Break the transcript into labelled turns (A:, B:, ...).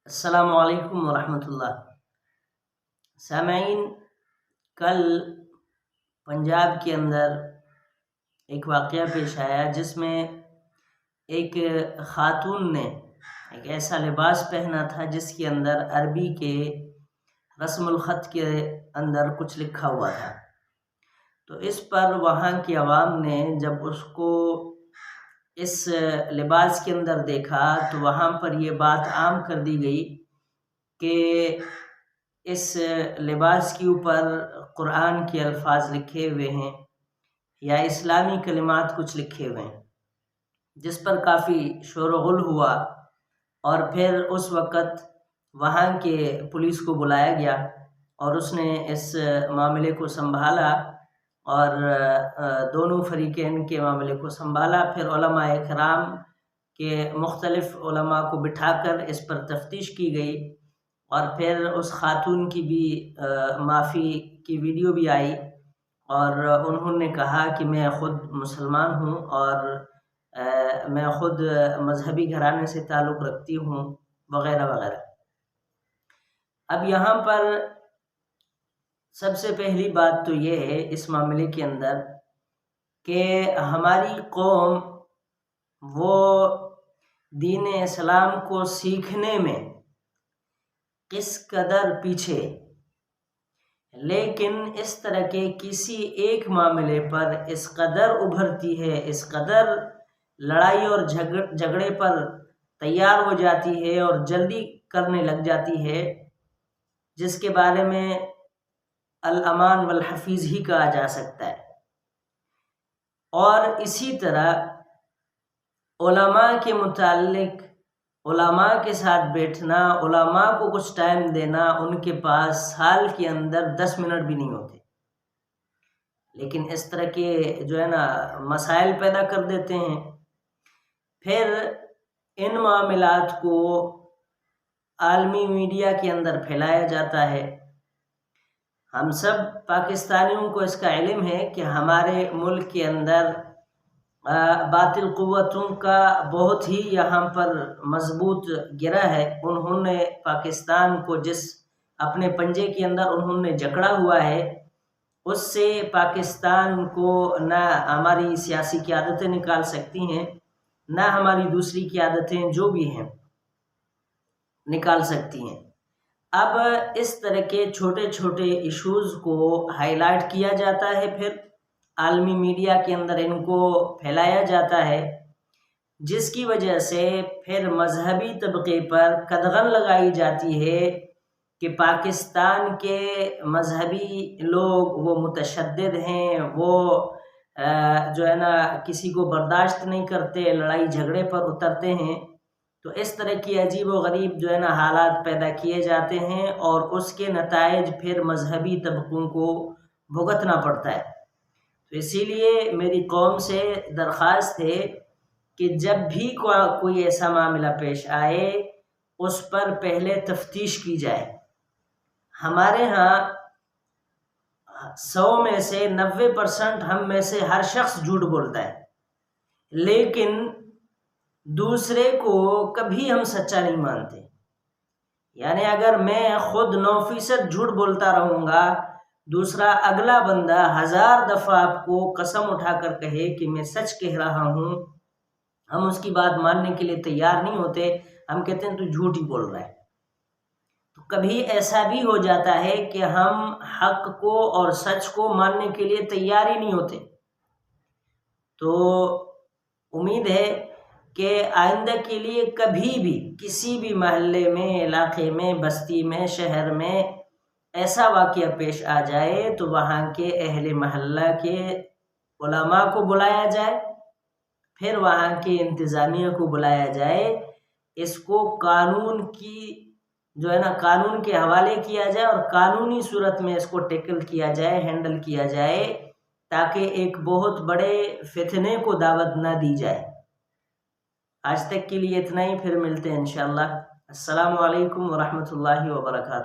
A: السلام علیکم ورحمۃ اللہ۔ سامعین، کل پنجاب کے اندر ایک واقعہ پیش آیا جس میں ایک خاتون نے ایک ایسا لباس پہنا تھا جس کے اندر عربی کے رسم الخط کے اندر کچھ لکھا ہوا تھا۔ تو اس پر وہاں کی عوام نے جب اس کو اس لباس کے اندر دیکھا تو وہاں پر یہ بات عام کر دی گئی کہ اس لباس کے اوپر قرآن کے الفاظ لکھے ہوئے ہیں یا اسلامی کلمات کچھ لکھے ہوئے ہیں، جس پر کافی شور و غل ہوا۔ اور پھر اس وقت وہاں کے پولیس کو بلایا گیا اور اس نے اس معاملے کو سنبھالا اور دونوں فریقین کے معاملے کو سنبھالا۔ پھر علماء کرام کے مختلف علماء کو بٹھا کر اس پر تفتیش کی گئی اور پھر اس خاتون کی بھی معافی کی ویڈیو بھی آئی اور انہوں نے کہا کہ میں خود مسلمان ہوں اور میں خود مذہبی گھرانے سے تعلق رکھتی ہوں وغیرہ وغیرہ۔ اب یہاں پر سب سے پہلی بات تو یہ ہے اس معاملے کے اندر کہ ہماری قوم وہ دین اسلام کو سیکھنے میں کس قدر پیچھے، لیکن اس طرح کے کسی ایک معاملے پر اس قدر ابھرتی ہے، اس قدر لڑائی اور جھگڑے پر تیار ہو جاتی ہے اور جلدی کرنے لگ جاتی ہے، جس کے بارے میں الامان والحفیظ ہی کہا جا سکتا ہے۔ اور اسی طرح علماء کے متعلق علماء کے ساتھ بیٹھنا، علماء کو کچھ ٹائم دینا، ان کے پاس سال کے اندر 10 منٹ بھی نہیں ہوتے، لیکن اس طرح کے مسائل پیدا کر دیتے ہیں۔ پھر ان معاملات کو عالمی میڈیا کے اندر پھیلایا جاتا ہے۔ ہم سب پاکستانیوں کو اس کا علم ہے کہ ہمارے ملک کے اندر باطل قوتوں کا بہت ہی یہاں پر مضبوط گرہ ہے۔ انہوں نے پاکستان کو جس اپنے پنجے کے اندر انہوں نے جکڑا ہوا ہے، اس سے پاکستان کو نہ ہماری سیاسی قیادتیں نکال سکتی ہیں، نہ ہماری دوسری قیادتیں جو بھی ہیں نکال سکتی ہیں۔ اب اس طرح کے چھوٹے چھوٹے ایشوز کو ہائی لائٹ کیا جاتا ہے، پھر عالمی میڈیا کے اندر ان کو پھیلایا جاتا ہے، جس کی وجہ سے پھر مذہبی طبقے پر قدغن لگائی جاتی ہے کہ پاکستان کے مذہبی لوگ وہ متشدد ہیں، وہ کسی کو برداشت نہیں کرتے، لڑائی جھگڑے پر اترتے ہیں۔ تو اس طرح کی عجیب و غریب حالات پیدا کیے جاتے ہیں اور اس کے نتائج پھر مذہبی طبقوں کو بھگتنا پڑتا ہے۔ تو اسی لیے میری قوم سے درخواست ہے کہ جب بھی کوئی ایسا معاملہ پیش آئے اس پر پہلے تفتیش کی جائے۔ ہمارے ہاں 100 میں سے 90% ہم میں سے ہر شخص جھوٹ بولتا ہے، لیکن دوسرے کو کبھی ہم سچا نہیں مانتے۔ یعنی اگر میں خود 9% جھوٹ بولتا رہوں گا، دوسرا اگلا بندہ 1000 دفعہ آپ کو قسم اٹھا کر کہے کہ میں سچ کہہ رہا ہوں، ہم اس کی بات ماننے کے لیے تیار نہیں ہوتے، ہم کہتے ہیں تو جھوٹ ہی بول رہا ہے۔ تو کبھی ایسا بھی ہو جاتا ہے کہ ہم حق کو اور سچ کو ماننے کے لیے تیار ہی نہیں ہوتے۔ تو امید ہے کہ آئندہ کے لیے کبھی بھی کسی بھی محلے میں، علاقے میں، بستی میں، شہر میں ایسا واقعہ پیش آ جائے تو وہاں کے اہل محلہ کے علماء کو بلایا جائے، پھر وہاں کے انتظامیہ کو بلایا جائے، اس کو قانون کے حوالے کیا جائے اور قانونی صورت میں اس کو ٹیکل کیا جائے، ہینڈل کیا جائے، تاکہ ایک بہت بڑے فتنے کو دعوت نہ دی جائے۔ آج تک کے لیے اتنا ہی، پھر ملتے ہیں انشاءاللہ۔ السلام علیکم ورحمۃ اللہ وبرکاتہ۔